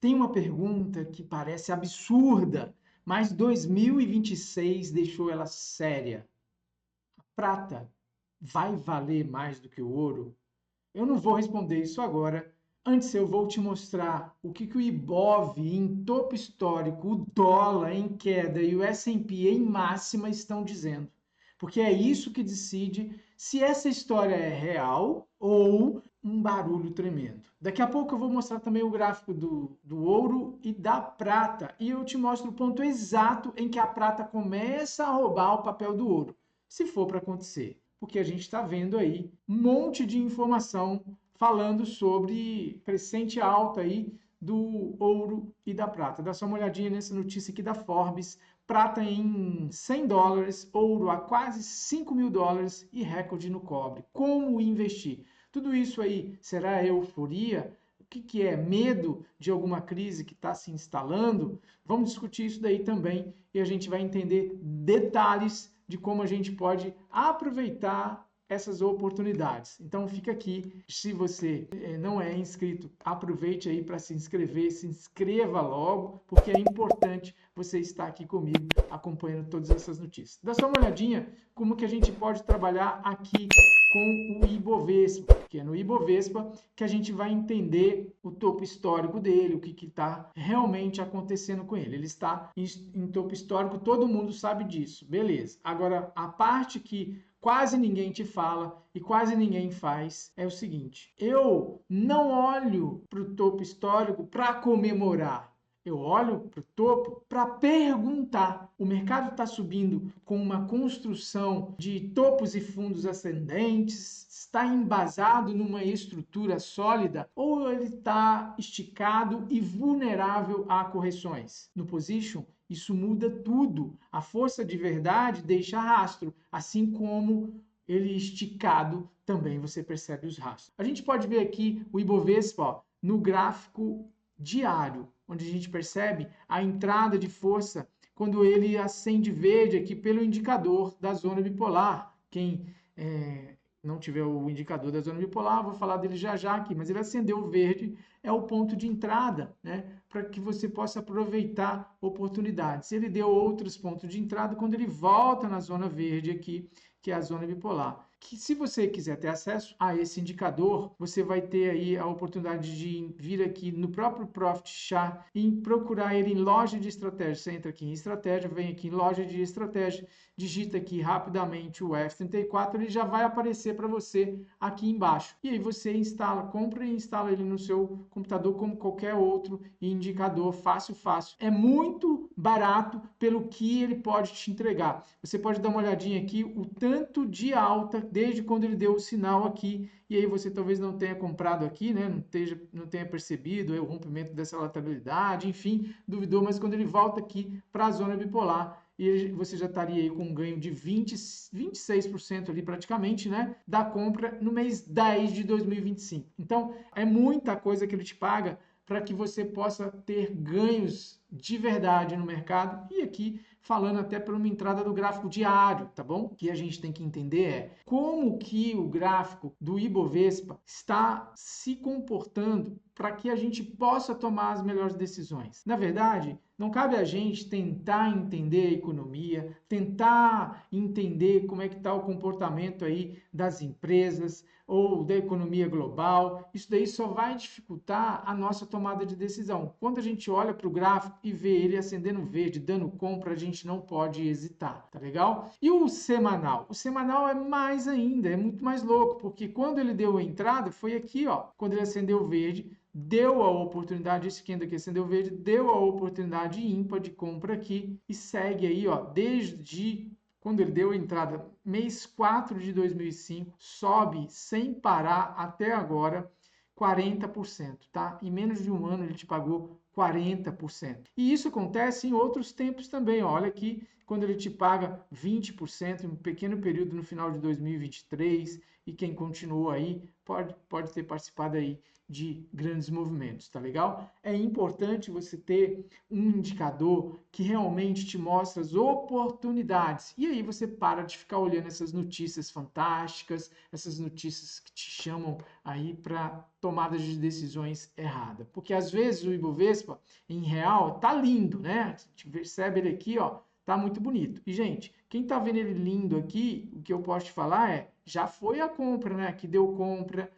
Tem uma pergunta que parece absurda, mas 2026 deixou ela séria. A prata vai valer mais do que o ouro? Eu não vou responder isso agora. Antes eu vou te mostrar o que o Ibov em topo histórico, o dólar em queda e o S&P em máxima estão dizendo. Porque é isso que decide se essa história é real ou um barulho tremendo. Daqui a pouco eu vou mostrar também o gráfico do ouro e da prata. E eu te mostro o ponto exato em que a prata começa a roubar o papel do ouro, se for para acontecer. Porque a gente está vendo aí um monte de informação falando sobre crescente alta aí do ouro e da prata. Dá só uma olhadinha nessa notícia aqui da Forbes. Prata em $100, ouro a quase $5.000 e recorde no cobre. Como investir? Tudo isso aí será euforia? O que é? Medo de alguma crise que está se instalando? Vamos discutir isso daí também e a gente vai entender detalhes de como a gente pode aproveitar essas oportunidades. Então fica aqui, se você não é inscrito, aproveite aí para se inscrever, se inscreva logo, porque é importante você estar aqui comigo acompanhando todas essas notícias. Dá só uma olhadinha como que a gente pode trabalhar aqui com o Ibovespa, que é no Ibovespa que a gente vai entender o topo histórico dele, o que está realmente acontecendo com ele. Ele está em topo histórico, todo mundo sabe disso, beleza. Agora, a parte que quase ninguém te fala e quase ninguém faz é o seguinte: eu não olho para o topo histórico para comemorar. Eu olho para o topo para perguntar. O mercado está subindo com uma construção de topos e fundos ascendentes? Está embasado numa estrutura sólida? Ou ele está esticado e vulnerável a correções? No position, isso muda tudo. A força de verdade deixa rastro, assim como ele esticado também você percebe os rastros. A gente pode ver aqui o Ibovespa ó, no gráfico diário, onde a gente percebe a entrada de força quando ele acende verde aqui pelo indicador da zona bipolar. Quem não tiver o indicador da zona bipolar, vou falar dele já já aqui, mas ele acendeu verde, é o ponto de entrada, né? Para que você possa aproveitar oportunidades. Ele deu outros pontos de entrada quando ele volta na zona verde aqui, que é a zona bipolar. Que se você quiser ter acesso a esse indicador, você vai ter aí a oportunidade de vir aqui no próprio Profit Chart e procurar ele em loja de estratégia. Você entra aqui em estratégia, vem aqui em loja de estratégia, digita aqui rapidamente o F34, ele já vai aparecer para você aqui embaixo. E aí você instala, compra e instala ele no seu computador como qualquer outro indicador, fácil, fácil. É muito barato pelo que ele pode te entregar. Você pode dar uma olhadinha aqui, o tanto de alta desde quando ele deu o sinal aqui, e aí você talvez não tenha comprado aqui, né? Não tenha percebido o rompimento dessa lateralidade, enfim, duvidou, mas quando ele volta aqui para a zona bipolar, e você já estaria aí com um ganho de 26% ali praticamente, né, da compra no mês 10 de 2025. Então, é muita coisa que ele te paga para que você possa ter ganhos de verdade no mercado. E aqui falando até por uma entrada do gráfico diário, tá bom? O que a gente tem que entender é como que o gráfico do Ibovespa está se comportando para que a gente possa tomar as melhores decisões. Na verdade, não cabe a gente tentar entender a economia, tentar entender como é que está o comportamento aí das empresas ou da economia global. Isso daí só vai dificultar a nossa tomada de decisão. Quando a gente olha para o gráfico e vê ele acendendo verde, dando compra, a gente não pode hesitar, tá legal? E o semanal? O semanal é mais ainda, é muito mais louco, porque quando ele deu a entrada, foi aqui, ó, quando ele acendeu verde, deu a oportunidade, esse candle aqui acendeu verde, deu a oportunidade ímpar de compra aqui e segue aí, ó, desde quando ele deu a entrada, mês 4 de 2005, sobe sem parar até agora 40%, tá? Em menos de um ano ele te pagou 40%. E isso acontece em outros tempos também, ó. Olha aqui, quando ele te paga 20% em um pequeno período no final de 2023, e quem continuou aí pode ter participado aí de grandes movimentos, tá legal? É importante você ter um indicador que realmente te mostra as oportunidades. E aí você para de ficar olhando essas notícias fantásticas, essas notícias que te chamam aí para tomadas de decisões erradas. Porque às vezes o Ibovespa, em real, tá lindo, né? A gente percebe ele aqui, ó, tá muito bonito. E, gente, quem tá vendo ele lindo aqui, o que eu posso te falar é, já foi a compra, né? Aqui deu compra,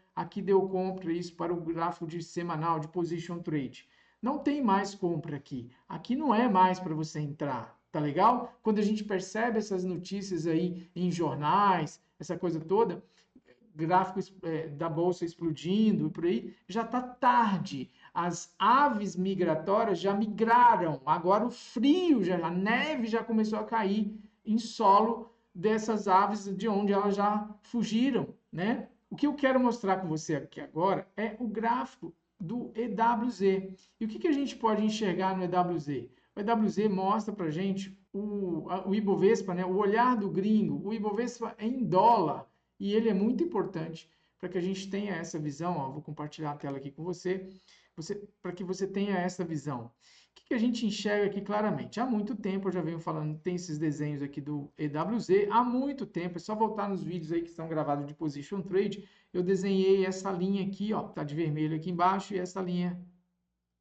isso para o gráfico de semanal, de position trade. Não tem mais compra aqui. Aqui não é mais para você entrar, tá legal? Quando a gente percebe essas notícias aí em jornais, essa coisa toda, gráficos da bolsa explodindo e por aí, já está tarde. As aves migratórias já migraram. Agora o frio, a neve já começou a cair em solo dessas aves de onde elas já fugiram, né? O que eu quero mostrar com você aqui agora é o gráfico do EWZ. E o que a gente pode enxergar no EWZ? O EWZ mostra para a gente o Ibovespa, né? O olhar do gringo. O Ibovespa é em dólar. E ele é muito importante para que a gente tenha essa visão. Ó, vou compartilhar a tela aqui com você, para que você tenha essa visão. O que a gente enxerga aqui claramente? Há muito tempo, eu já venho falando, tem esses desenhos aqui do EWZ, há muito tempo, é só voltar nos vídeos aí que estão gravados de Position Trade, eu desenhei essa linha aqui, ó, tá de vermelho aqui embaixo, e essa linha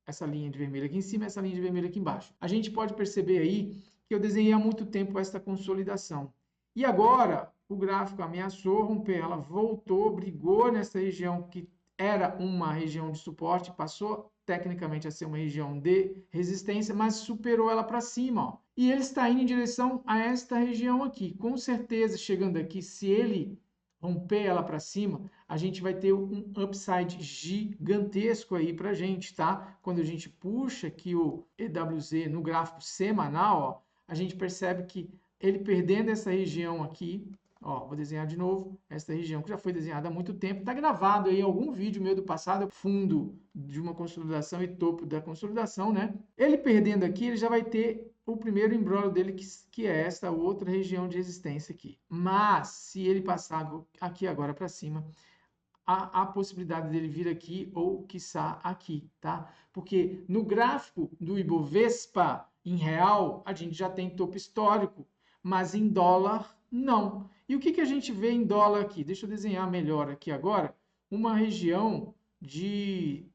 de vermelho aqui em cima, essa linha de vermelho aqui embaixo. A gente pode perceber aí que eu desenhei há muito tempo esta consolidação. E agora, o gráfico ameaçou romper, ela voltou, brigou nessa região que era uma região de suporte, passou tecnicamente a ser uma região de resistência, mas superou ela para cima, ó. E ele está indo em direção a esta região aqui. Com certeza, chegando aqui, se ele romper ela para cima, a gente vai ter um upside gigantesco aí para a gente, tá? Quando a gente puxa aqui o EWZ no gráfico semanal, ó, a gente percebe que ele perdendo essa região aqui, ó, vou desenhar de novo, essa região que já foi desenhada há muito tempo, tá gravado aí algum vídeo meu do passado, fundo de uma consolidação e topo da consolidação, né? Ele perdendo aqui, ele já vai ter o primeiro embrólio dele, que é essa outra região de resistência aqui. Mas, se ele passar aqui agora para cima, há a possibilidade dele vir aqui ou, quiçá, aqui, tá? Porque no gráfico do Ibovespa, em real, a gente já tem topo histórico, mas em dólar, não. E o que a gente vê em dólar aqui? Deixa eu desenhar melhor aqui agora. Uma região de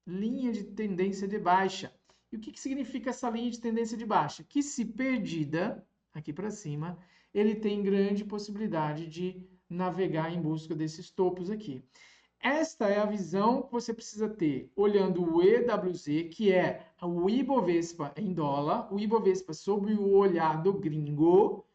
linha de tendência de baixa. E o que significa essa linha de tendência de baixa? Que se perdida, aqui para cima, ele tem grande possibilidade de navegar em busca desses topos aqui. Esta é a visão que você precisa ter, olhando o EWZ, que é o Ibovespa em dólar, o Ibovespa sob o olhar do gringo,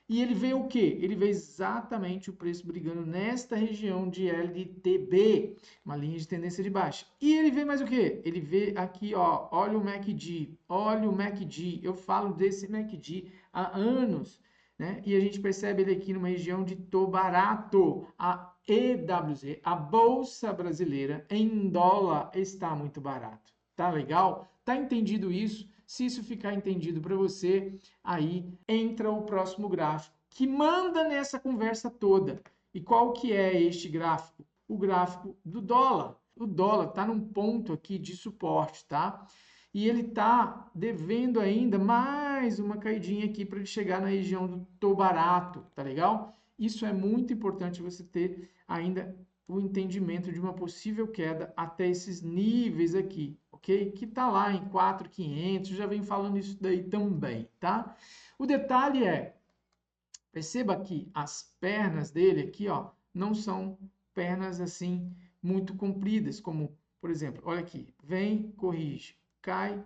e ele vê o quê? Ele vê exatamente o preço brigando nesta região de LTB, uma linha de tendência de baixa. E ele vê mais o quê? Ele vê aqui, ó, olha o MACD, olha o MACD. Eu falo desse MACD há anos, né? E a gente percebe ele aqui numa região de tô barato. A EWZ, a Bolsa Brasileira, em dólar, está muito barato. Tá legal? Tá entendido isso? Se isso ficar entendido para você, aí entra o próximo gráfico, que manda nessa conversa toda. E qual que é este gráfico? O gráfico do dólar. O dólar está num ponto aqui de suporte, tá? E ele está devendo ainda mais uma caidinha aqui para ele chegar na região do tô barato, tá legal? Isso é muito importante você ter ainda o entendimento de uma possível queda até esses níveis aqui, ok? Que tá lá em 4.500, já vem falando isso daí também, tá? O detalhe é, perceba que as pernas dele aqui, ó, não são pernas assim muito compridas, como, por exemplo, olha aqui, vem, corrige, cai,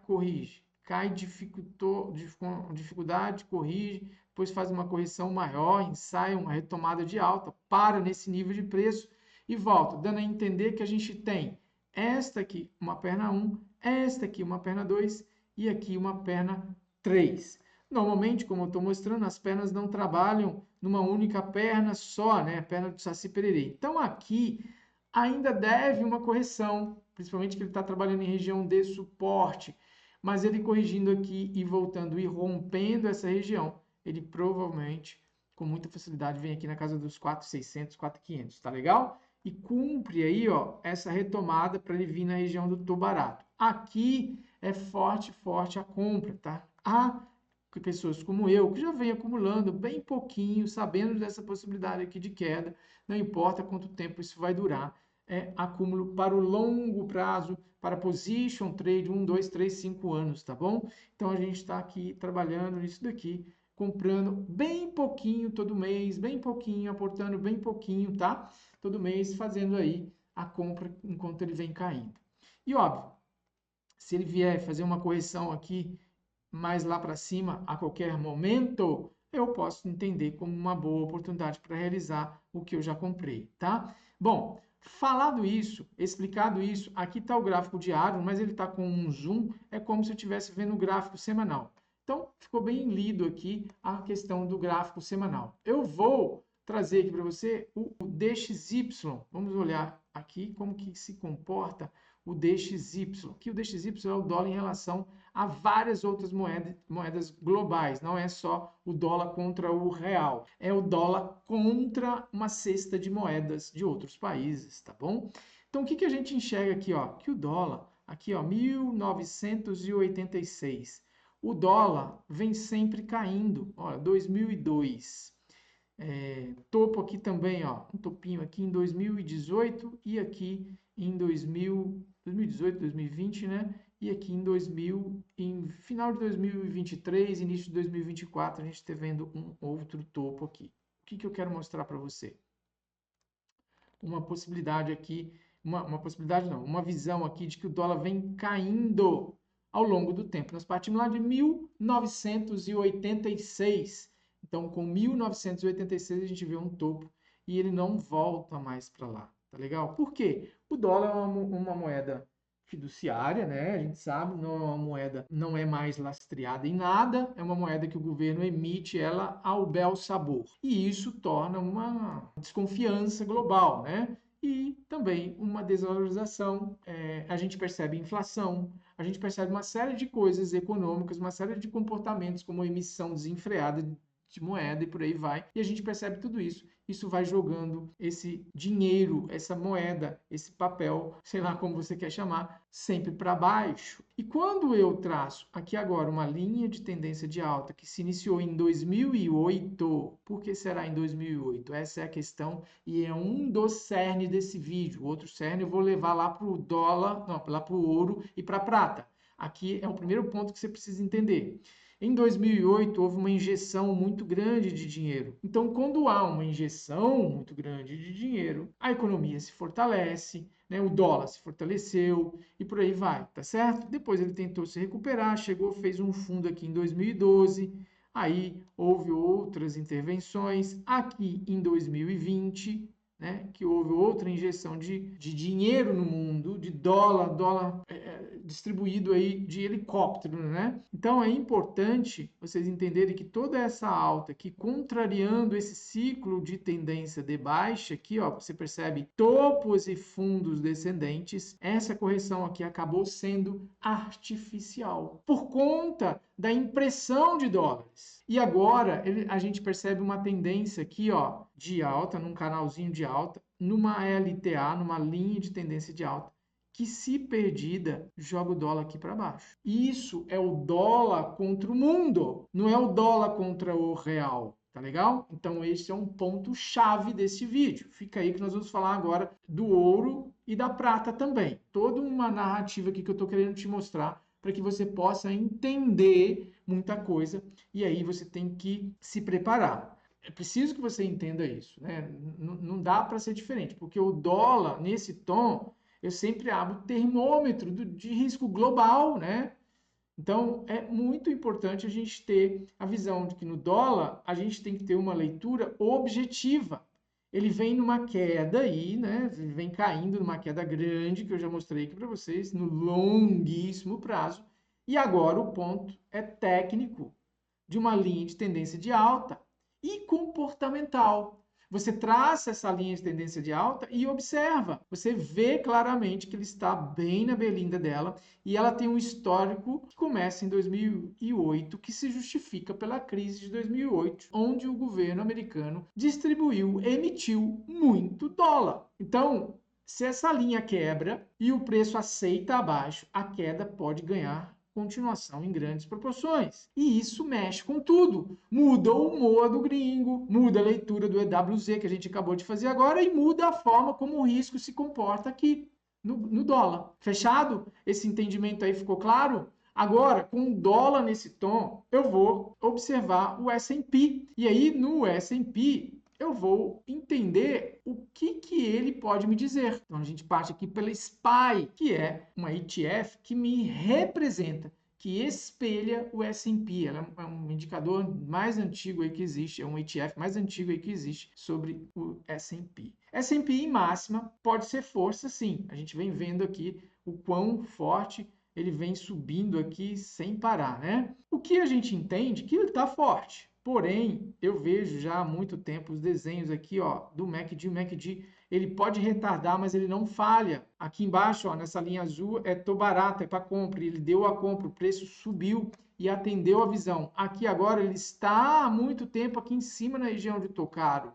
dificuldade, corrige, depois faz uma correção maior, ensaia uma retomada de alta, para nesse nível de preço e volta, dando a entender que a gente tem esta aqui, uma perna 1, esta aqui, uma perna 2 e aqui uma perna 3. Normalmente, como eu estou mostrando, as pernas não trabalham numa única perna só, né? A perna do Saci Pererê. Então, aqui ainda deve uma correção, principalmente que ele está trabalhando em região de suporte. Mas ele corrigindo aqui e voltando e rompendo essa região, ele provavelmente, com muita facilidade, vem aqui na casa dos 4.600, 4.500, tá legal? e cumpre aí, ó, essa retomada para ele vir na região do tô barato. Aqui é forte, forte a compra, tá? Há pessoas como eu que já vem acumulando bem pouquinho, sabendo dessa possibilidade aqui de queda, não importa quanto tempo isso vai durar, é acúmulo para o longo prazo, para position trade, 1, 2, 3, 5 anos, tá bom? Então a gente está aqui trabalhando nisso daqui, comprando bem pouquinho todo mês, bem pouquinho, aportando bem pouquinho, tá? Todo mês fazendo aí a compra enquanto ele vem caindo. E óbvio, se ele vier fazer uma correção aqui mais lá para cima a qualquer momento, eu posso entender como uma boa oportunidade para realizar o que eu já comprei, tá? Bom, falado isso, explicado isso, aqui está o gráfico diário, mas ele está com um zoom, é como se eu estivesse vendo o gráfico semanal. Então, ficou bem lido aqui a questão do gráfico semanal. Eu vou trazer aqui para você o DXY. Vamos olhar aqui como que se comporta o DXY. Aqui o DXY é o dólar em relação a várias outras moedas globais. Não é só o dólar contra o real. É o dólar contra uma cesta de moedas de outros países, tá bom? Então, o que que a gente enxerga aqui, ó? Que o dólar, aqui, ó, 1986. O dólar vem sempre caindo. Olha, 2002. Topo aqui também, ó, um topinho aqui em 2018 e aqui em 2018, 2020, né? E aqui em final de 2023, início de 2024, a gente está vendo um outro topo aqui. O que que eu quero mostrar para você? Uma possibilidade aqui, uma possibilidade não, uma visão aqui de que o dólar vem caindo ao longo do tempo. Nós partimos lá de 1986. Então, com 1986 a gente vê um topo e ele não volta mais para lá, tá legal? Por quê? O dólar é uma moeda fiduciária, né? A gente sabe, não é uma moeda, não é mais lastreada em nada, é uma moeda que o governo emite ela ao bel sabor. E isso torna uma desconfiança global, né? E também uma desvalorização. A gente percebe inflação, a gente percebe uma série de coisas econômicas, uma série de comportamentos como a emissão desenfreada de moeda e por aí vai. E a gente percebe tudo isso. Isso vai jogando esse dinheiro, essa moeda, esse papel, sei lá como você quer chamar, sempre para baixo. E quando eu traço aqui agora uma linha de tendência de alta que se iniciou em 2008, por que será em 2008? Essa é a questão e é um dos cernes desse vídeo. O outro cerne eu vou levar lá para o dólar, não, lá para o ouro e para a prata. Aqui é o primeiro ponto que você precisa entender. Em 2008, houve uma injeção muito grande de dinheiro. Então, quando há uma injeção muito grande de dinheiro, a economia se fortalece, né? O dólar se fortaleceu e por aí vai, tá certo? Depois ele tentou se recuperar, chegou, fez um fundo aqui em 2012, aí houve outras intervenções. Aqui em 2020, né, que houve outra injeção de dinheiro no mundo, de dólar distribuído aí de helicóptero, né? Então é importante vocês entenderem que toda essa alta aqui, contrariando esse ciclo de tendência de baixa aqui, ó, você percebe topos e fundos descendentes, essa correção aqui acabou sendo artificial por conta da impressão de dólares. E agora a gente percebe uma tendência aqui, ó, de alta, num canalzinho de alta, numa LTA, numa linha de tendência de alta, que se perdida, joga o dólar aqui para baixo. Isso é o dólar contra o mundo, não é o dólar contra o real. Tá legal? Então esse é um ponto chave desse vídeo. Fica aí que nós vamos falar agora do ouro e da prata também. Toda uma narrativa aqui que eu estou querendo te mostrar para que você possa entender muita coisa e aí você tem que se preparar. É preciso que você entenda isso, né? Não dá para ser diferente, porque o dólar, nesse tom, eu sempre abro o termômetro de risco global, né? Então, é muito importante a gente ter a visão de que no dólar a gente tem que ter uma leitura objetiva. Ele vem numa queda aí, né? Ele vem caindo numa queda grande, que eu já mostrei aqui para vocês, no longuíssimo prazo. E agora o ponto é técnico, de uma linha de tendência de alta e comportamental. Você traça essa linha de tendência de alta e observa. Você vê claramente que ele está bem na berlinda dela e ela tem um histórico que começa em 2008, que se justifica pela crise de 2008, onde o governo americano emitiu muito dólar. Então, se essa linha quebra e o preço aceita abaixo, a queda pode ganhar continuação em grandes proporções. E isso mexe com tudo. Muda o humor do gringo, muda a leitura do EWZ que a gente acabou de fazer agora e muda a forma como o risco se comporta aqui no dólar. Fechado? Esse entendimento aí ficou claro? Agora, com o dólar nesse tom, eu vou observar o S&P. E aí, no S&P, eu vou entender o que ele pode me dizer. Então, a gente parte aqui pela SPY, que é uma ETF que me representa, que espelha o S&P. Ela é um indicador mais antigo aí que existe, é um ETF mais antigo aí que existe sobre o S&P. S&P em máxima pode ser força, sim. A gente vem vendo aqui o quão forte ele vem subindo aqui sem parar, né? O que a gente entende que ele está forte. Porém, eu vejo já há muito tempo os desenhos aqui, ó, do MACD. O MACD, ele pode retardar, mas ele não falha. Aqui embaixo, ó, nessa linha azul, tô barato, é para compra. Ele deu a compra, o preço subiu e atendeu a visão. Aqui agora, ele está há muito tempo aqui em cima na região de tô caro.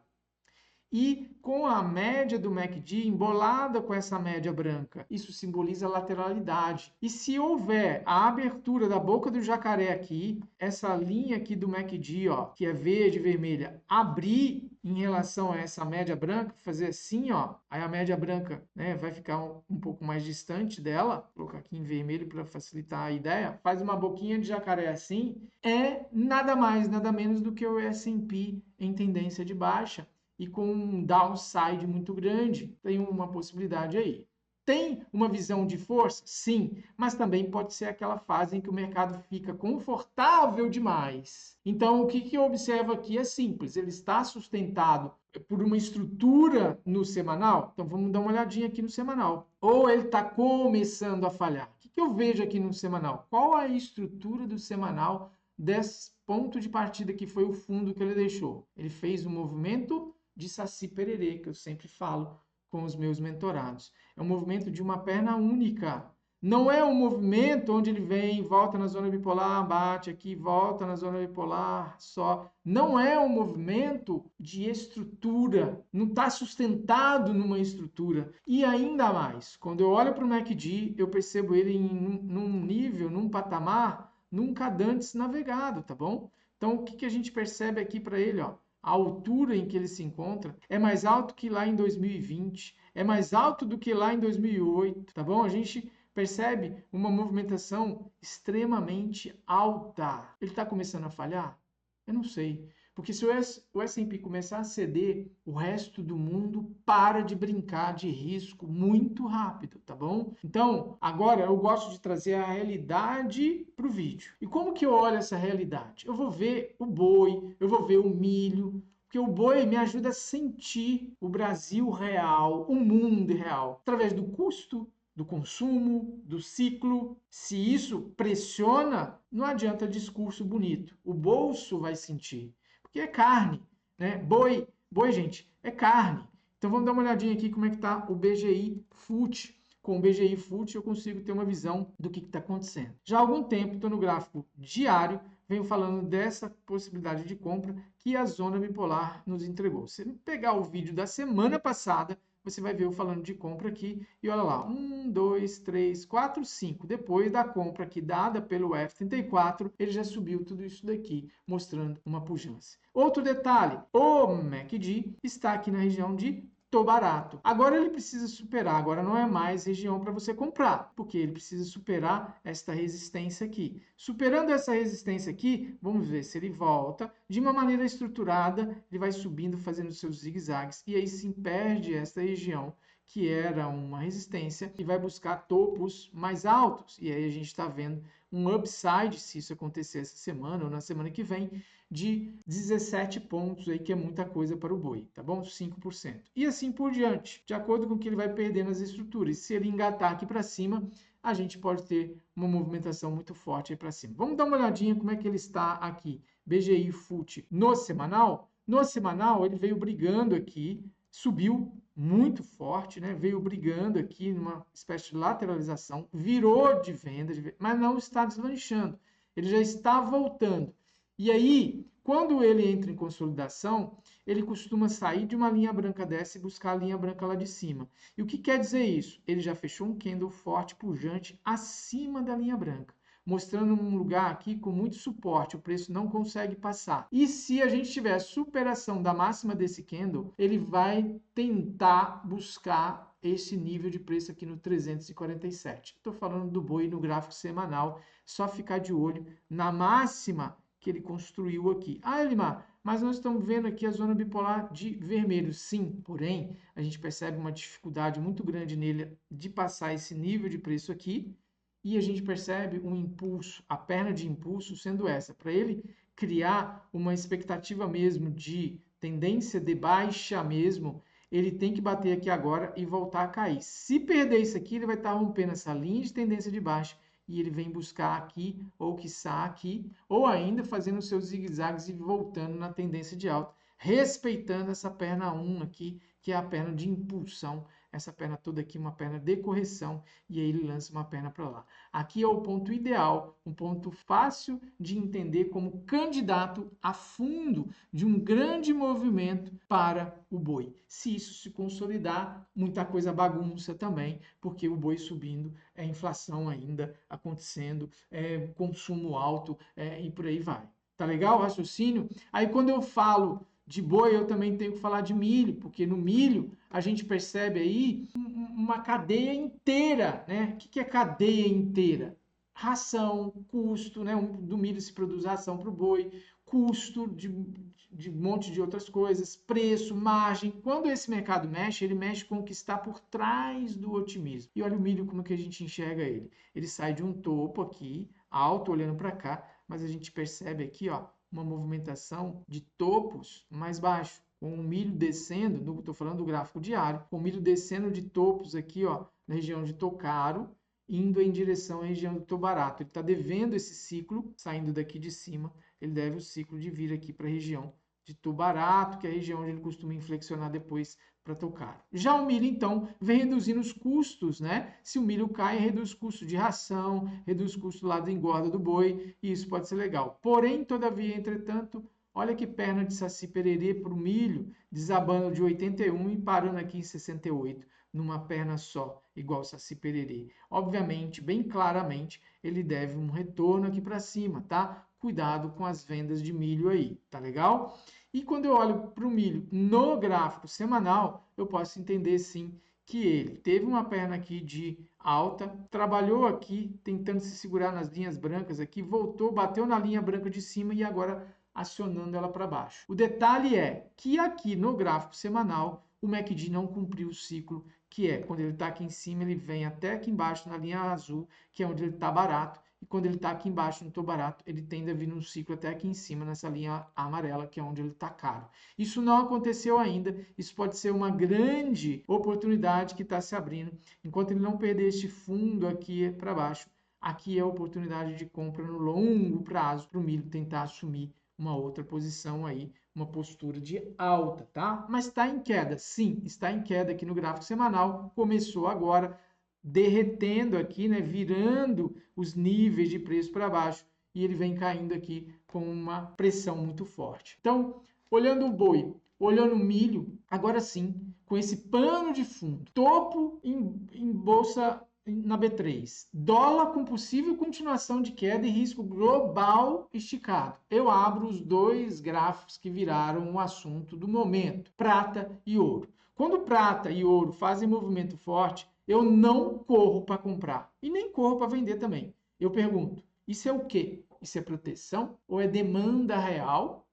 E com a média do MACD embolada com essa média branca, isso simboliza lateralidade. E se houver a abertura da boca do jacaré aqui, essa linha aqui do MACD, ó, que é verde e vermelha, abrir em relação a essa média branca, fazer assim, ó, aí a média branca, né, vai ficar um pouco mais distante dela, vou colocar aqui em vermelho para facilitar a ideia, faz uma boquinha de jacaré assim, é nada mais, nada menos do que o S&P em tendência de baixa e com um downside muito grande. Tem uma possibilidade aí. Tem uma visão de força? Sim, mas também pode ser aquela fase em que o mercado fica confortável demais. Então, o que eu observo aqui é simples, ele está sustentado por uma estrutura no semanal. Então, vamos dar uma olhadinha aqui no semanal. Ou ele está começando a falhar. O que eu vejo aqui no semanal? Qual a estrutura do semanal desse ponto de partida que foi o fundo que ele deixou? Ele fez um movimento de Saci Pererê, que eu sempre falo com os meus mentorados. É um movimento de uma perna única. Não é um movimento onde ele vem e volta na zona bipolar, bate aqui, volta na zona bipolar, só. Não é um movimento de estrutura. Não está sustentado numa estrutura. E ainda mais, quando eu olho para o MACD, eu percebo ele num nível, num patamar, nunca antes navegado, tá bom? Então, o que a gente percebe aqui para ele, ó? A altura em que ele se encontra é mais alto que lá em 2020, é mais alto do que lá em 2008, tá bom? A gente percebe uma movimentação extremamente alta. Ele está começando a falhar? Eu não sei. Porque se o S&P começar a ceder, o resto do mundo para de brincar de risco muito rápido, tá bom? Então, agora eu gosto de trazer a realidade para o vídeo. E como que eu olho essa realidade? Eu vou ver o boi, eu vou ver o milho, porque o boi me ajuda a sentir o Brasil real, o mundo real, através do custo, do consumo, do ciclo. Se isso pressiona, não adianta discurso bonito. O bolso vai sentir, porque é carne, né? Boi, gente, é carne. Então vamos dar uma olhadinha aqui como é que está o BGI FUT. Com o BGI FUT eu consigo ter uma visão do que está acontecendo. Já há algum tempo estou no gráfico diário, venho falando dessa possibilidade de compra que a zona bipolar nos entregou. Se pegar o vídeo da semana passada, você vai ver eu falando de compra aqui e olha lá, 1, 2, 3, 4, 5. Depois da compra aqui dada pelo F34, ele já subiu tudo isso daqui, mostrando uma pujança. Outro detalhe, o MACD está aqui na região de tô barato. Agora ele precisa superar, agora não é mais região para você comprar, porque ele precisa superar esta resistência aqui. Superando essa resistência aqui, vamos ver se ele volta de uma maneira estruturada, ele vai subindo, fazendo seus zigue-zagues, e aí sim perde esta região, que era uma resistência, e vai buscar topos mais altos. E aí a gente está vendo um upside, se isso acontecer essa semana ou na semana que vem, de 17 pontos aí, que é muita coisa para o boi, tá bom? 5%. E assim por diante, de acordo com o que ele vai perdendo as estruturas. Se ele engatar aqui para cima, a gente pode ter uma movimentação muito forte aí para cima. Vamos dar uma olhadinha como é que ele está aqui. BGI FUT no semanal. No semanal, ele veio brigando aqui, subiu muito forte, né? Veio brigando aqui numa espécie de lateralização, virou de venda, mas não está deslanchando. Ele já está voltando. E aí, quando ele entra em consolidação, ele costuma sair de uma linha branca dessa e buscar a linha branca lá de cima. E o que quer dizer isso? Ele já fechou um candle forte, pujante, acima da linha branca, mostrando um lugar aqui com muito suporte, o preço não consegue passar. E se a gente tiver superação da máxima desse candle, ele vai tentar buscar esse nível de preço aqui no 347. Estou falando do boi no gráfico semanal, só ficar de olho na máxima que ele construiu aqui. Ah, Elimar, mas nós estamos vendo aqui a zona bipolar de vermelho. Sim, porém, a gente percebe uma dificuldade muito grande nele de passar esse nível de preço aqui, e a gente percebe um impulso, a perna de impulso sendo essa, para ele criar uma expectativa mesmo de tendência de baixa mesmo, ele tem que bater aqui agora e voltar a cair. Se perder isso aqui, ele vai estar rompendo essa linha de tendência de baixa e ele vem buscar aqui, ou quiçá aqui, ou ainda fazendo seus zigue-zagues e voltando na tendência de alta, respeitando essa perna 1 aqui, que é a perna de impulsão, essa perna toda aqui, uma perna de correção, e aí ele lança uma perna para lá. Aqui é o ponto ideal, um ponto fácil de entender como candidato a fundo de um grande movimento para o boi. Se isso se consolidar, muita coisa bagunça também, porque o boi subindo, é inflação ainda acontecendo, é consumo alto, e por aí vai. Tá legal o raciocínio? Aí quando eu falo de boi, eu também tenho que falar de milho, porque no milho a gente percebe aí uma cadeia inteira, né? O que é cadeia inteira? Ração, custo, né? Do milho se produz ração para o boi, custo de um monte de outras coisas, preço, margem. Quando esse mercado mexe, ele mexe com o que está por trás do otimismo. E olha o milho como que a gente enxerga ele. Ele sai de um topo aqui, alto, olhando para cá, mas a gente percebe aqui, ó, uma movimentação de topos mais baixo, com o milho descendo, estou falando do gráfico diário, com o milho descendo de topos aqui, ó, na região de Tocaro, indo em direção à região do Tobarato. Ele está devendo esse ciclo, saindo daqui de cima, ele deve o ciclo de vir aqui para a região de Tubarato, que é a região onde ele costuma inflexionar depois para tocar. Já o milho, então, vem reduzindo os custos, né? Se o milho cai, reduz o custo de ração, reduz o custo lá da engorda do boi, e isso pode ser legal. Porém, todavia, entretanto, olha que perna de Saci Pererê para o milho, desabando de 81 e parando aqui em 68, numa perna só, igual Saci Pererê. Obviamente, bem claramente, ele deve um retorno aqui para cima, tá? Cuidado com as vendas de milho aí, tá legal? E quando eu olho para o milho no gráfico semanal, eu posso entender sim que ele teve uma perna aqui de alta, trabalhou aqui tentando se segurar nas linhas brancas aqui, voltou, bateu na linha branca de cima e agora acionando ela para baixo. O detalhe é que aqui no gráfico semanal, o MACD não cumpriu o ciclo, que é quando ele está aqui em cima, ele vem até aqui embaixo na linha azul, que é onde ele está barato, e quando ele está aqui embaixo no tô barato, ele tende a vir num ciclo até aqui em cima, nessa linha amarela, que é onde ele está caro. Isso não aconteceu ainda, isso pode ser uma grande oportunidade que está se abrindo, enquanto ele não perder este fundo aqui para baixo, aqui é a oportunidade de compra no longo prazo para o milho tentar assumir uma outra posição aí, uma postura de alta, tá? Mas está em queda, sim, está em queda aqui no gráfico semanal, começou agora, derretendo aqui, né, virando os níveis de preço para baixo, e ele vem caindo aqui com uma pressão muito forte. Então, olhando o boi, olhando o milho, agora sim, com esse pano de fundo, topo em bolsa na B3, dólar com possível continuação de queda e risco global esticado. Eu abro os dois gráficos que viraram o assunto do momento, prata e ouro. Quando prata e ouro fazem movimento forte, eu não corro para comprar e nem corro para vender também. Eu pergunto, isso é o quê? Isso é proteção ou é demanda real?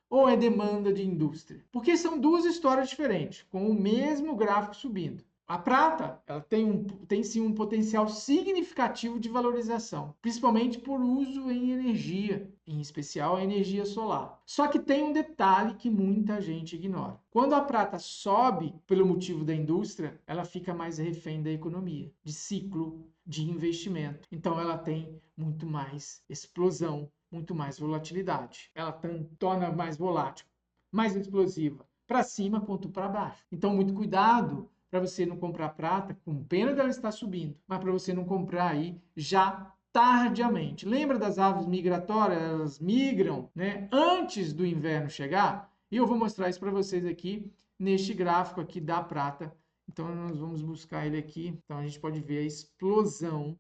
Ou é demanda de indústria? Porque são duas histórias diferentes, com o mesmo gráfico subindo. A prata, ela tem sim um potencial significativo de valorização, principalmente por uso em energia, em especial a energia solar. Só que tem um detalhe que muita gente ignora. Quando a prata sobe pelo motivo da indústria, ela fica mais refém da economia, de ciclo, de investimento. Então ela tem muito mais explosão, muito mais volatilidade. Ela torna mais volátil. mais explosiva, para cima quanto para baixo. Então, muito cuidado para você não comprar prata, com pena dela estar subindo, mas para você não comprar aí já tardiamente. Lembra das aves migratórias? Elas migram, né, antes do inverno chegar? E eu vou mostrar isso para vocês aqui neste gráfico aqui da prata. Então, nós vamos buscar ele aqui. Então, a gente pode ver a explosão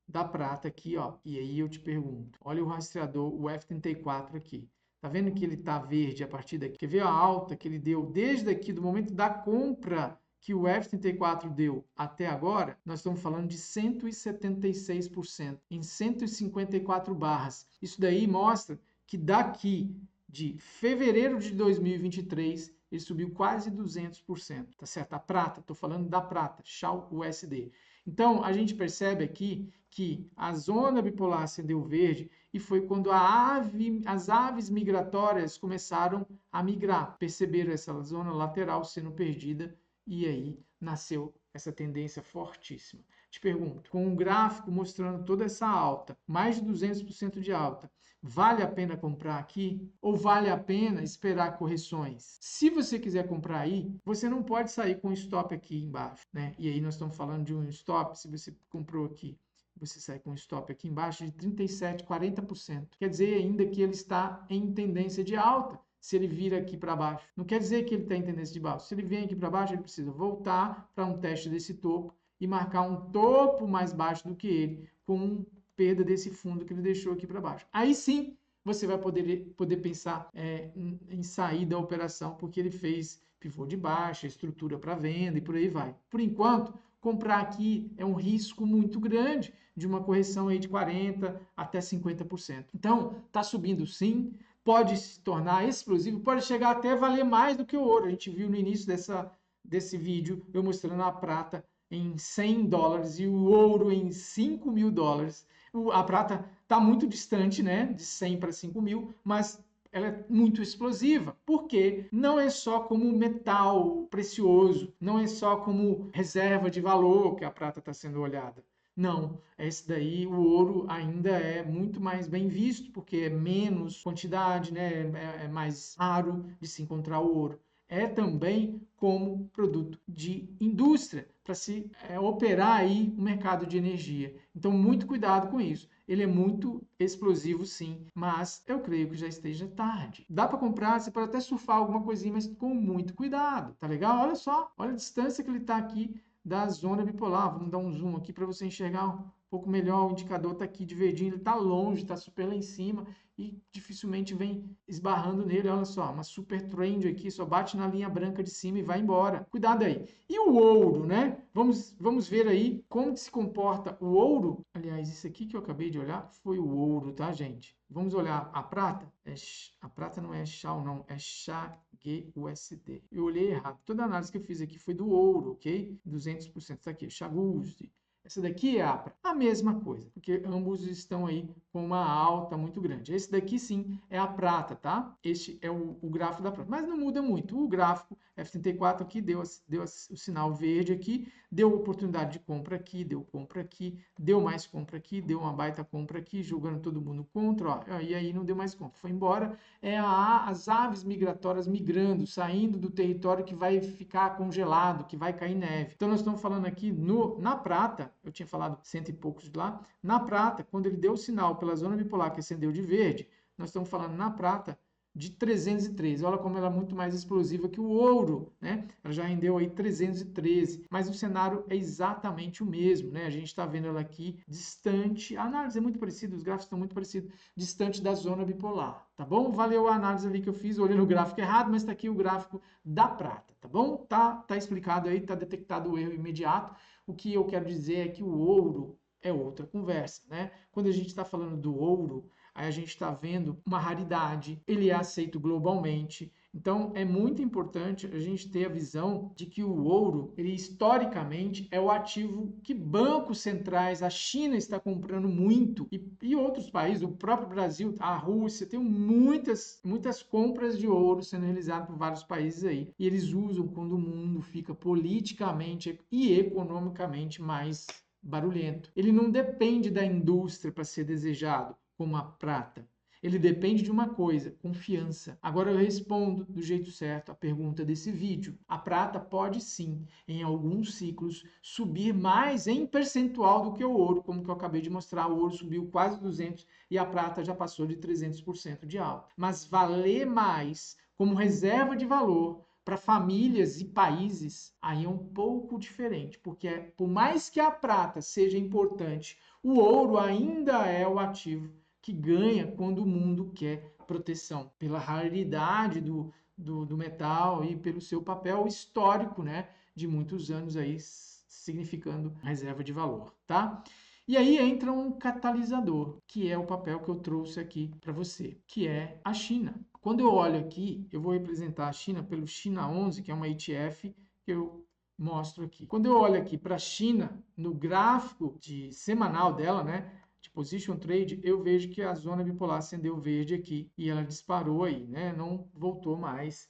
da prata aqui, ó. E aí eu te pergunto, olha o rastreador, o F34 aqui. Tá vendo que ele tá verde a partir daqui? Quer ver a alta que ele deu desde aqui, do momento da compra que o F34 deu até agora? Nós estamos falando de 176%, em 154 barras. Isso daí mostra que daqui de fevereiro de 2023, ele subiu quase 200%, tá certo? A prata, estou falando da prata, Shao USD. Então, a gente percebe aqui que a zona bipolar acendeu verde e foi quando as aves migratórias começaram a migrar, perceberam essa zona lateral sendo perdida e aí nasceu essa tendência fortíssima. Te pergunto, com um gráfico mostrando toda essa alta, mais de 200% de alta, vale a pena comprar aqui ou vale a pena esperar correções? Se você quiser comprar aí, você não pode sair com stop aqui embaixo, né? E aí nós estamos falando de um stop, se você comprou aqui, você sai com um stop aqui embaixo de 37%, 40%. Quer dizer ainda que ele está em tendência de alta. Se ele vir aqui para baixo, não quer dizer que ele está em tendência de baixo. Se ele vem aqui para baixo, ele precisa voltar para um teste desse topo e marcar um topo mais baixo do que ele, com perda desse fundo que ele deixou aqui para baixo. Aí sim, você vai poder pensar em sair da operação, porque ele fez pivô de baixa, estrutura para venda e por aí vai. Por enquanto, comprar aqui é um risco muito grande de uma correção aí de 40% até 50%. Então, está subindo sim, pode se tornar explosivo, pode chegar até a valer mais do que o ouro. A gente viu no início desse vídeo eu mostrando a prata em $100 e o ouro em $5.000. A prata está muito distante, né, de 100 para 5.000, mas ela é muito explosiva, porque não é só como metal precioso, não é só como reserva de valor que a prata está sendo olhada. Não, esse daí, o ouro ainda é muito mais bem visto, porque é menos quantidade, né? É mais raro de se encontrar o ouro. É também como produto de indústria, para se operar aí o mercado de energia. Então, muito cuidado com isso. Ele é muito explosivo, sim, mas eu creio que já esteja tarde. Dá para comprar, você pode até surfar alguma coisinha, mas com muito cuidado, tá legal? Olha só, olha a distância que ele está aqui da zona bipolar. Vamos dar um zoom aqui para você enxergar um pouco melhor. O indicador está aqui de verdinho, ele está longe, está super lá em cima e dificilmente vem esbarrando nele. Olha só, uma super trend aqui, só bate na linha branca de cima e vai embora. Cuidado aí. E o ouro, né? Vamos ver aí como se comporta o ouro. Aliás, isso aqui que eu acabei de olhar foi o ouro, tá, gente? Vamos olhar a prata. A prata não é Shao, não, é SHGUSD. Eu olhei errado. Toda a análise que eu fiz aqui foi do ouro, ok? 200%. Isso aqui, SHGUSD. Essa daqui é a mesma coisa, porque ambos estão aí com uma alta muito grande. Esse daqui sim é a prata, tá? Este é o gráfico da prata, mas não muda muito. O gráfico F34 aqui deu o sinal verde aqui, deu oportunidade de compra aqui, deu compra aqui, deu mais compra aqui, deu uma baita compra aqui, jogando todo mundo contra, ó, e aí não deu mais compra, foi embora. As aves migratórias migrando, saindo do território que vai ficar congelado, que vai cair neve. Então nós estamos falando aqui na prata, eu tinha falado cento e poucos de lá, na prata, quando ele deu o sinal pela zona bipolar que acendeu de verde, nós estamos falando na prata de 313. Olha como ela é muito mais explosiva que o ouro, né? Ela já rendeu aí 313, mas o cenário é exatamente o mesmo, né? A gente está vendo ela aqui distante, a análise é muito parecida, os gráficos estão muito parecidos, distante da zona bipolar, tá bom? Valeu a análise ali que eu fiz, olhei no gráfico errado, mas está aqui o gráfico da prata, tá bom? Tá explicado aí, tá detectado o erro imediato. O que eu quero dizer é que o ouro é outra conversa, né? Quando a gente está falando do ouro, aí a gente está vendo uma raridade, ele é aceito globalmente. Então, é muito importante a gente ter a visão de que o ouro, ele historicamente é o ativo que bancos centrais, a China está comprando muito e outros países, o próprio Brasil, a Rússia, tem muitas compras de ouro sendo realizadas por vários países aí. E eles usam quando o mundo fica politicamente e economicamente mais barulhento. Ele não depende da indústria para ser desejado, como a prata. Ele depende de uma coisa, confiança. Agora eu respondo do jeito certo a pergunta desse vídeo. A prata pode sim, em alguns ciclos, subir mais em percentual do que o ouro, como que eu acabei de mostrar. O ouro subiu quase 200 e a prata já passou de 300% de alta. Mas valer mais como reserva de valor para famílias e países, aí é um pouco diferente, porque por mais que a prata seja importante, o ouro ainda é o ativo que ganha quando o mundo quer proteção, pela raridade do metal e pelo seu papel histórico, né, de muitos anos aí, significando reserva de valor, tá? E aí entra um catalisador, que é o papel que eu trouxe aqui para você, que é a China. Quando eu olho aqui, eu vou representar a China pelo China 11, que é uma ETF que eu mostro aqui. Quando eu olho aqui para a China, no gráfico de semanal dela, né, de position trade, eu vejo que a zona bipolar acendeu verde aqui e ela disparou aí, né, não voltou mais.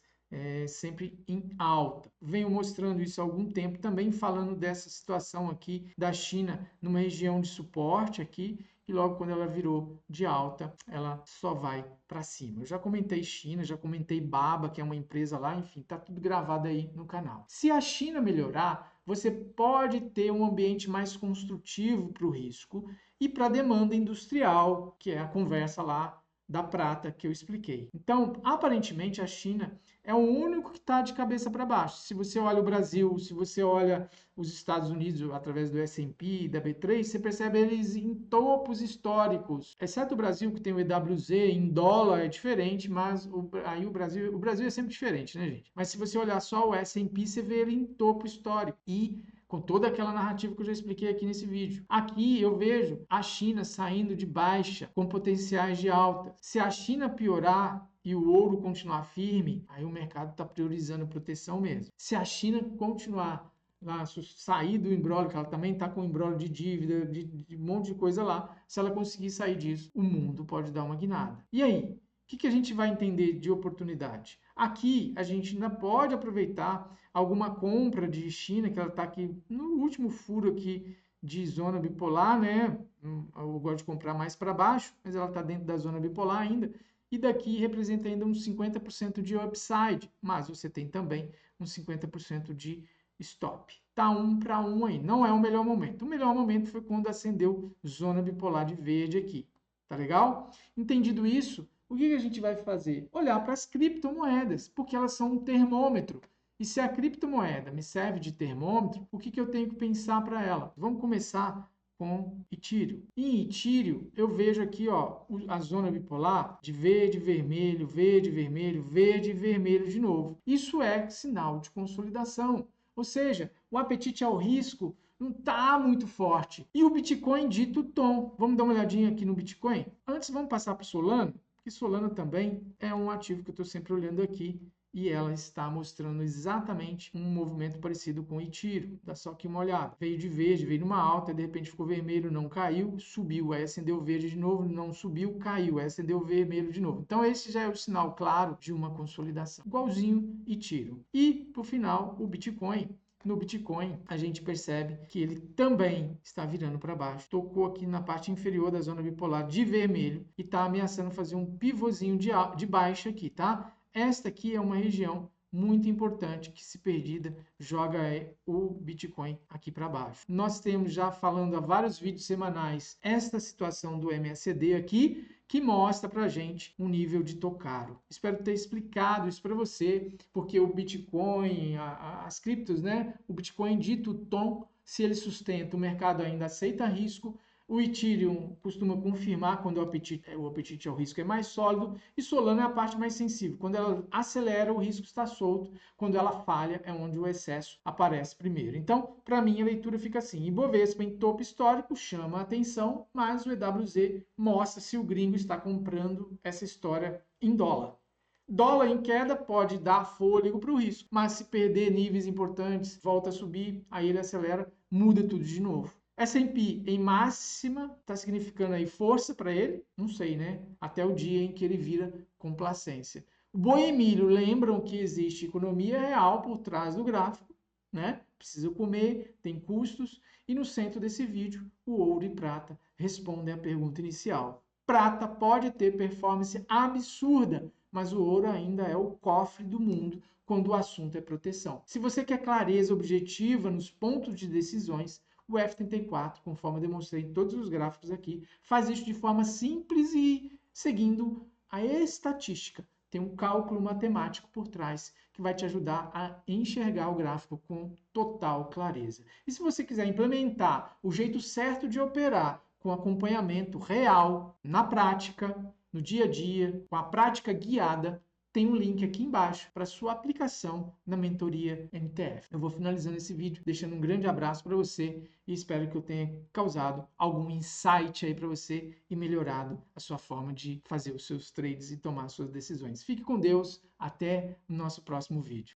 Sempre em alta. Venho mostrando isso há algum tempo, também falando dessa situação aqui da China numa região de suporte aqui, e logo quando ela virou de alta, ela só vai para cima. Eu já comentei China, já comentei Baba, que é uma empresa lá, enfim, tá tudo gravado aí no canal. Se a China melhorar, você pode ter um ambiente mais construtivo para o risco e para a demanda industrial, que é a conversa lá da prata que eu expliquei. Então, aparentemente, a China é o único que está de cabeça para baixo. Se você olha o Brasil, se você olha os Estados Unidos através do S&P e da B3, você percebe eles em topos históricos. Exceto o Brasil, que tem o EWZ, em dólar é diferente, mas aí o Brasil é sempre diferente, né, gente? Mas se você olhar só o S&P, você vê ele em topo histórico. E com toda aquela narrativa que eu já expliquei aqui nesse vídeo. Aqui eu vejo a China saindo de baixa, com potenciais de alta. Se a China piorar e o ouro continuar firme, aí o mercado está priorizando proteção mesmo. Se a China continuar lá, sair do imbróglio, que ela também está com imbróglio de dívida, de um monte de coisa lá, se ela conseguir sair disso, o mundo pode dar uma guinada. E aí? O que a gente vai entender de oportunidade? Aqui a gente ainda pode aproveitar alguma compra de China, que ela está aqui no último furo aqui de zona bipolar, né? Eu gosto de comprar mais para baixo, mas ela está dentro da zona bipolar ainda. E daqui representa ainda uns 50% de upside, mas você tem também uns 50% de stop. Tá 1 para 1 aí. Não é o melhor momento. O melhor momento foi quando acendeu zona bipolar de verde aqui. Tá legal? Entendido isso, o que a gente vai fazer? Olhar para as criptomoedas, porque elas são um termômetro. E se a criptomoeda me serve de termômetro, o que eu tenho que pensar para ela? Vamos começar com Ethereum. Em Ethereum, eu vejo aqui ó, a zona bipolar de verde, vermelho, verde, vermelho, verde e vermelho de novo. Isso é sinal de consolidação. Ou seja, o apetite ao risco não está muito forte. E o Bitcoin dito tom. Vamos dar uma olhadinha aqui no Bitcoin? Antes, vamos passar para o Solana, porque Solana também é um ativo que eu estou sempre olhando aqui e ela está mostrando exatamente um movimento parecido com o Ethereum. Dá só aqui uma olhada. Veio de verde, veio numa alta, de repente ficou vermelho, não caiu, subiu, aí acendeu verde de novo, não subiu, caiu, aí acendeu vermelho de novo. Então esse já é o sinal claro de uma consolidação. Igualzinho Ethereum. E, por final, o Bitcoin. No Bitcoin, a gente percebe que ele também está virando para baixo. Tocou aqui na parte inferior da zona bipolar de vermelho e está ameaçando fazer um pivôzinho de baixa aqui, tá? Esta aqui é uma região muito importante que, se perdida, joga o Bitcoin aqui para baixo. Nós temos já falando há vários vídeos semanais esta situação do MACD aqui, que mostra para a gente um nível de tocaro. Espero ter explicado isso para você, porque o Bitcoin, as criptos, né? O Bitcoin dito tom, se ele sustenta, o mercado ainda aceita risco. O Ethereum costuma confirmar quando o apetite ao risco é mais sólido, e Solana é a parte mais sensível. Quando ela acelera, o risco está solto. Quando ela falha, é onde o excesso aparece primeiro. Então, para mim, a leitura fica assim. Ibovespa em topo histórico chama a atenção, mas o EWZ mostra se o gringo está comprando essa história em dólar. Dólar em queda pode dar fôlego para o risco, mas se perder níveis importantes, volta a subir, aí ele acelera, muda tudo de novo. S&P em máxima está significando aí força para ele? Não sei, né? Até o dia em que ele vira complacência. O boi e milho lembram que existe economia real por trás do gráfico, né? Precisa comer, tem custos, e no centro desse vídeo, o ouro e prata respondem à pergunta inicial. Prata pode ter performance absurda, mas o ouro ainda é o cofre do mundo quando o assunto é proteção. Se você quer clareza objetiva nos pontos de decisões, o F34, conforme eu demonstrei em todos os gráficos aqui, faz isso de forma simples e seguindo a estatística. Tem um cálculo matemático por trás que vai te ajudar a enxergar o gráfico com total clareza. E se você quiser implementar o jeito certo de operar com acompanhamento real, na prática, no dia a dia, com a prática guiada, tem um link aqui embaixo para sua aplicação na mentoria MTF. Eu vou finalizando esse vídeo, deixando um grande abraço para você e espero que eu tenha causado algum insight aí para você e melhorado a sua forma de fazer os seus trades e tomar suas decisões. Fique com Deus, até o nosso próximo vídeo.